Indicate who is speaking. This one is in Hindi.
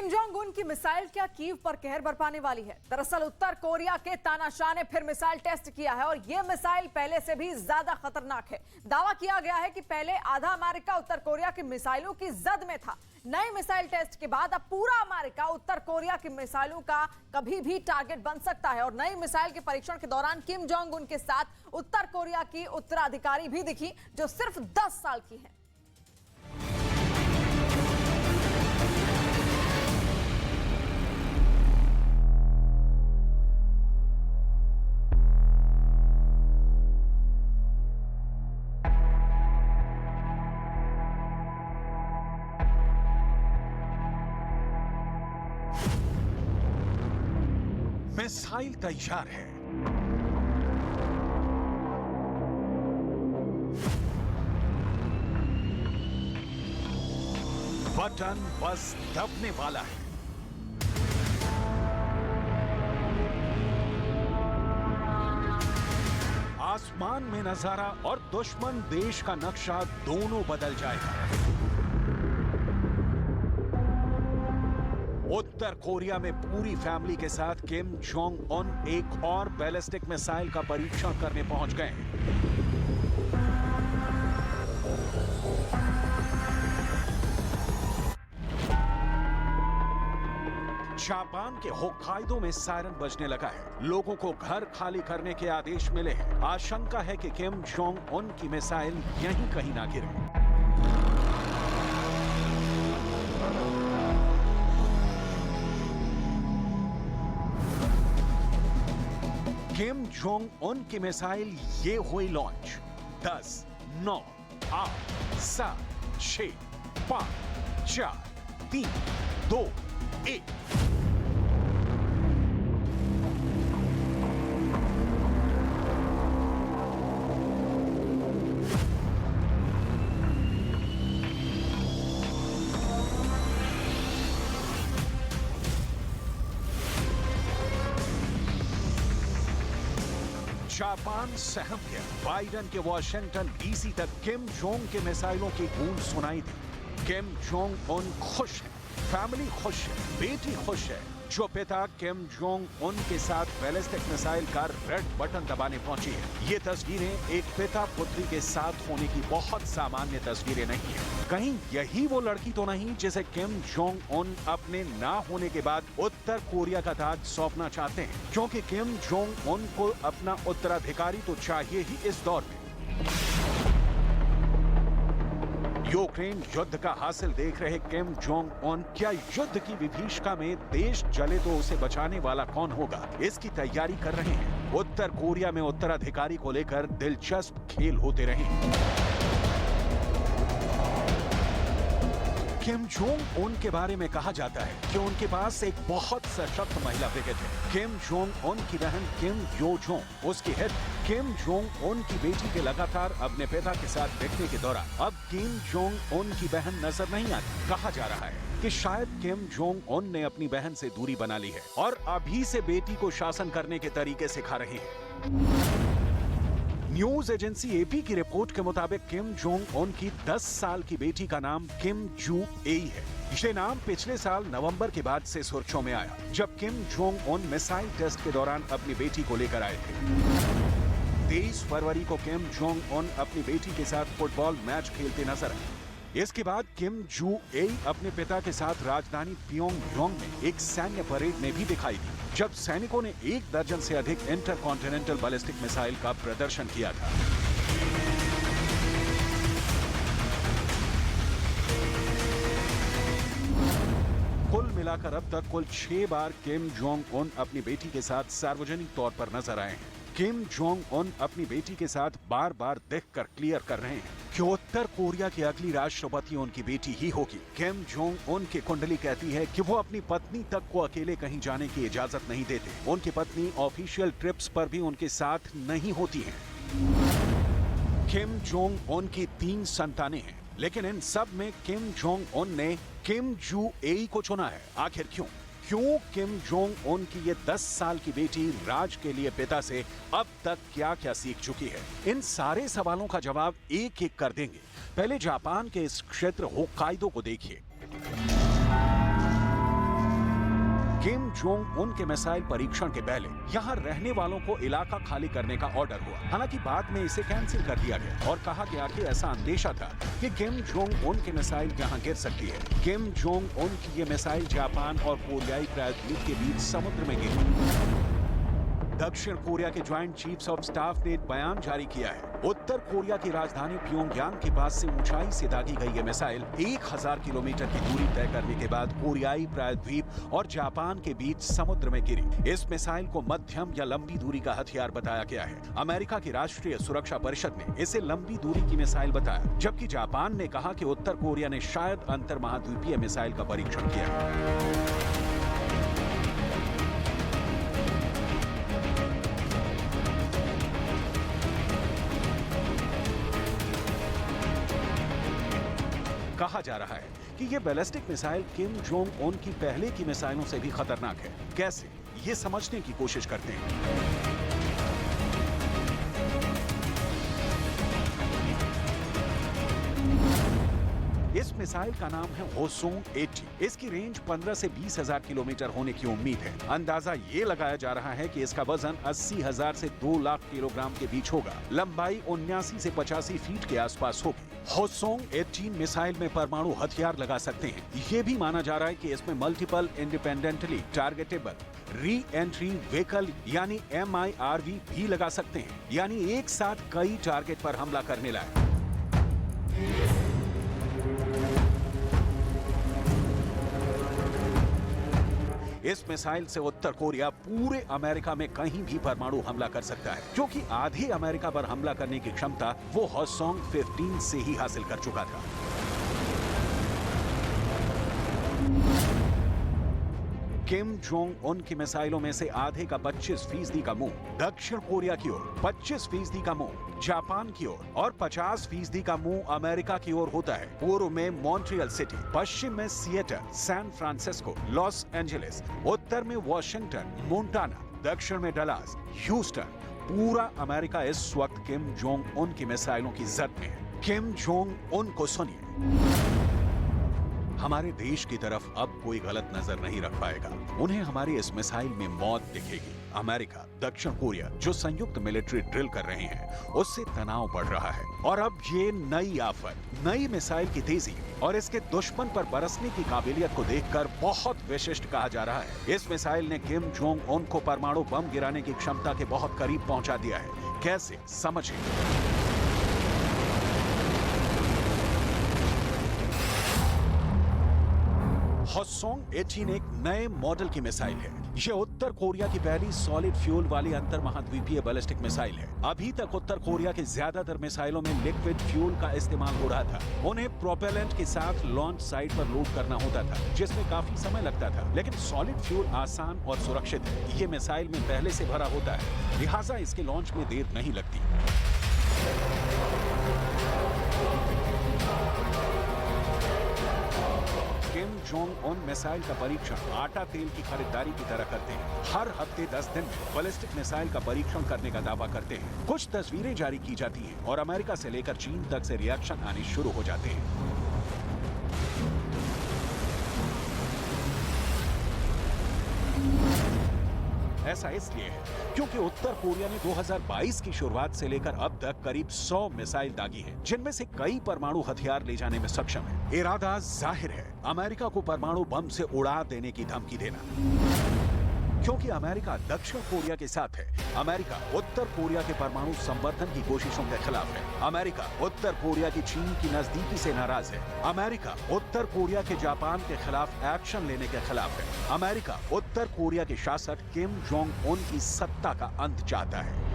Speaker 1: किम जोंग उन की मिसाइल क्या कीव पर कहर बरपाने वाली है? दरअसल उत्तर कोरिया के तानाशाह ने फिर मिसाइल टेस्ट किया है और यह मिसाइल पहले से भी ज्यादा खतरनाक है। दावा किया गया है कि पहले आधा अमेरिका उत्तर कोरिया की मिसाइलों की जद में था। नए मिसाइल टेस्ट के बाद अब पूरा अमेरिका उत्तर कोरिया की मिसाइलों का कभी भी टारगेट बन सकता है। और नई मिसाइल के परीक्षण के दौरान किम जोंग उन के साथ उत्तर कोरिया की उत्तराधिकारी भी दिखी, जो सिर्फ 10 साल की है।
Speaker 2: मिसाइल तैयार है। बटन बस दबने वाला है। आसमान में नजारा और दुश्मन देश का नक्शा दोनों बदल जाएगा। उत्तर कोरिया में पूरी फैमिली के साथ किम जोंग उन एक और बैलिस्टिक मिसाइल का परीक्षण करने पहुंच गए। जापान के होक्काइडो में सायरन बजने लगा है। लोगों को घर खाली करने के आदेश मिले हैं। आशंका है कि किम जोंग उन की मिसाइल यहीं कहीं ना गिरे। किम जोंग उन की मिसाइल ये हुई लॉन्च। 10, 9, 8, 7, 6, 5, 4, 3, 2, 1। जापान सहम गया। बाइडन के वॉशिंगटन डीसी तक किम जोंग के मिसाइलों की गूंज सुनाई दी। किम जोंग उन खुश है, फैमिली खुश है, बेटी खुश है। जो पिता किम जोंग उन के साथ बैलिस्टिक मिसाइल का रेड बटन दबाने पहुंची है। ये तस्वीरें एक पिता पुत्री के साथ होने की बहुत सामान्य तस्वीरें नहीं है। कहीं यही वो लड़की तो नहीं जिसे किम जोंग उन अपने ना होने के बाद उत्तर कोरिया का ताज सौंपना चाहते हैं? क्योंकि किम जोंग उन को अपना उत्तराधिकारी तो चाहिए ही इस दौर में। यूक्रेन युद्ध का हासिल देख रहे किम जोंग उन क्या युद्ध की विभीषिका में देश जले तो उसे बचाने वाला कौन होगा, इसकी तैयारी कर रहे हैं। उत्तर कोरिया में उत्तराधिकारी को लेकर दिलचस्प खेल होते रहे। किम जोंग उन के बारे में कहा जाता है कि उनके पास एक बहुत सशक्त महिला ब्रिगेड है। किम जोंग उन की बहन किम यो जोंग, उसकी हेड किम जोंग उन की बेटी के लगातार अपने पिता के साथ दिखने के दौरान अब किम जोंग उन की बहन नजर नहीं आती। कहा जा रहा है कि शायद किम जोंग उन ने अपनी बहन से दूरी बना ली है और अभी से बेटी को शासन करने के तरीके सिखा रहे हैं। न्यूज एजेंसी एपी की रिपोर्ट के मुताबिक किम जोंग उन की 10 साल की बेटी का नाम किम जू एई है। ये नाम पिछले साल नवंबर के बाद से सुर्खियों में आया, जब Kim Jong Un missile test के दौरान अपनी बेटी को लेकर आए थे। 23 फरवरी को किम जोंग उन अपनी बेटी के साथ फुटबॉल मैच खेलते नजर आए। इसके बाद किम जू एई अपने पिता के साथ राजधानी प्योंगयांग में एक सैन्य परेड में भी दिखाई दी, जब सैनिकों ने 1 दर्जन से अधिक इंटरकॉन्टिनेंटल बैलिस्टिक मिसाइल का प्रदर्शन किया था। कुल मिलाकर अब तक कुल 6 बार किम जोंग उन अपनी बेटी के साथ सार्वजनिक तौर पर नजर आए हैं। किम जोंग उन अपनी बेटी के साथ बार बार देखकर क्लियर कर रहे हैं कि उत्तर कोरिया की अगली राष्ट्रपति उनकी बेटी ही होगी। किम जोंग उन की कुंडली कहती है कि वो अपनी पत्नी तक को अकेले कहीं जाने की इजाजत नहीं देते। उनकी पत्नी ऑफिशियल ट्रिप्स पर भी उनके साथ नहीं होती हैं। किम जोंग उन की 3 संतानें हैं, लेकिन इन सब में किम जोंग उन ने किम जू एई को चुना है। आखिर क्यों? क्यों किम जोंग उन की ये 10 साल की बेटी राज के लिए पिता से अब तक क्या क्या सीख चुकी है? इन सारे सवालों का जवाब एक एक कर देंगे। पहले जापान के इस क्षेत्र होक्काइडो को देखिए। किम जोंग उन के मिसाइल परीक्षण के पहले यहाँ रहने वालों को इलाका खाली करने का ऑर्डर हुआ। हालांकि बाद में इसे कैंसिल कर दिया गया और कहा गया कि ऐसा अंदेशा था कि किम जोंग उन की मिसाइल यहाँ गिर सकती है। किम जोंग उन की ये मिसाइल जापान और कोरियाई प्रायद्वीप के बीच समुद्र में गिरी। दक्षिण कोरिया के ज्वाइंट चीफ्स ऑफ स्टाफ ने एक बयान जारी किया है। उत्तर कोरिया की राजधानी प्योंगयांग के पास से ऊंचाई से दागी गई ये मिसाइल 1000 किलोमीटर की दूरी तय करने के बाद कोरियाई प्रायद्वीप और जापान के बीच समुद्र में गिरी। इस मिसाइल को मध्यम या लंबी दूरी का हथियार बताया गया है। अमेरिका की राष्ट्रीय सुरक्षा परिषद ने इसे लंबी दूरी की मिसाइल बताया, जबकि जापान ने कहा कि उत्तर कोरिया ने शायद अंतर महाद्वीपीय मिसाइल का परीक्षण किया है। कहा जा रहा है कि ये बैलिस्टिक मिसाइल किम जोंग उन की पहले की मिसाइलों से भी खतरनाक है। कैसे, ये समझने की कोशिश करते हैं। इस मिसाइल का नाम है होसोंग 80। इसकी रेंज 15 से 20,000 किलोमीटर होने की उम्मीद है। अंदाजा ये लगाया जा रहा है कि इसका वजन 80,000 से 2 लाख किलोग्राम के बीच होगा। लंबाई 79 से 85 फीट के आसपास होगी। होसोंग 18 मिसाइल में परमाणु हथियार लगा सकते हैं। ये भी माना जा रहा है कि इसमें multiple independently targetable re entry vehicle यानी MIRV भी लगा सकते हैं, यानी एक साथ कई टारगेट पर हमला करने लायक। इस मिसाइल से उत्तर कोरिया पूरे अमेरिका में कहीं भी परमाणु हमला कर सकता है, क्योंकि आधे अमेरिका पर हमला करने की क्षमता वो होसोंग 15 से ही हासिल कर चुका था। किम जोंग उन की मिसाइलों में से आधे का 25% का मुंह दक्षिण कोरिया की ओर, 25% का मुंह जापान की ओर और 50% का मुंह अमेरिका की ओर होता है। पूर्व में मॉन्ट्रियल सिटी, पश्चिम में Seattle, San Francisco, Los Angeles, उत्तर में वॉशिंगटन, मोंटाना, दक्षिण में डलास, ह्यूस्टन। पूरा अमेरिका इस वक्त किम जोंग उन की मिसाइलों की जद में है। किम जोंग उन को सुनिए। हमारे देश की तरफ अब कोई गलत नजर नहीं रख पाएगा। उन्हें हमारी इस मिसाइल में मौत दिखेगी। अमेरिका, दक्षिण कोरिया जो संयुक्त मिलिट्री ड्रिल कर रहे हैं, उससे तनाव बढ़ रहा है। और अब ये नई आफत, नई मिसाइल की तेजी और इसके दुश्मन पर बरसने की काबिलियत को देखकर बहुत विशिष्ट कहा जा रहा है। इस मिसाइल ने किम जोंग उन को परमाणु बम गिराने की क्षमता के बहुत करीब पहुंचा दिया है। कैसे, समझिए। होसोंग 18 एक नए मॉडल की मिसाइल है। ये उत्तर कोरिया की पहली सॉलिड फ्यूल वाली अंतर महाद्वीपीय बैलिस्टिक मिसाइल है। अभी तक उत्तर कोरिया के ज्यादातर मिसाइलों में लिक्विड फ्यूल का इस्तेमाल हो रहा था। उन्हें प्रोपेलेंट के साथ लॉन्च साइट पर लोड करना होता था, जिसमें काफी समय लगता था। लेकिन सॉलिड फ्यूल आसान और सुरक्षित है। ये मिसाइल में पहले से भरा होता है, लिहाजा इसके लॉन्च में देर नहीं लगती। किम जोंग उन मिसाइल का परीक्षण आटा तेल की खरीदारी की तरह करते हैं। हर हफ्ते 10 दिन में बैलिस्टिक मिसाइल का परीक्षण करने का दावा करते हैं। कुछ तस्वीरें जारी की जाती हैं और अमेरिका से लेकर चीन तक से रिएक्शन आने शुरू हो जाते हैं। ऐसा इसलिए है क्योंकि उत्तर कोरिया ने 2022 की शुरुआत से लेकर अब तक करीब 100 मिसाइल दागी हैं, जिनमें से कई परमाणु हथियार ले जाने में सक्षम है। इरादा जाहिर है, अमेरिका को परमाणु बम से उड़ा देने की धमकी देना। क्योंकि अमेरिका दक्षिण कोरिया के साथ है, अमेरिका उत्तर कोरिया के परमाणु संवर्धन की कोशिशों के खिलाफ है। अमेरिका उत्तर कोरिया की चीन की नजदीकी से नाराज है। अमेरिका उत्तर कोरिया के जापान के खिलाफ एक्शन लेने के खिलाफ है। अमेरिका उत्तर कोरिया के शासक किम जोंग उन की सत्ता का अंत चाहता है।